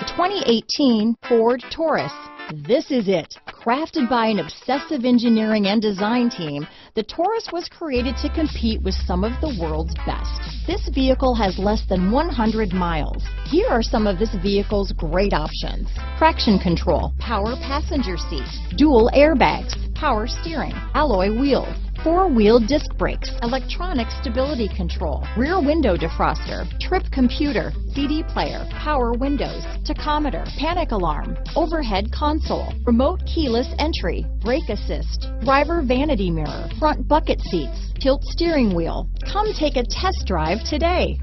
2018 Ford Taurus. This is it. Crafted by an obsessive engineering and design team, the Taurus was created to compete with some of the world's best. This vehicle has less than 100 miles. Here are some of this vehicle's great options: traction control, power passenger seat, dual airbags, power steering, alloy wheels, four-wheel disc brakes, electronic stability control, rear window defroster, trip computer, CD player, power windows, tachometer, panic alarm, overhead console, remote keyless entry, brake assist, driver vanity mirror, front bucket seats, tilt steering wheel. Come take a test drive today.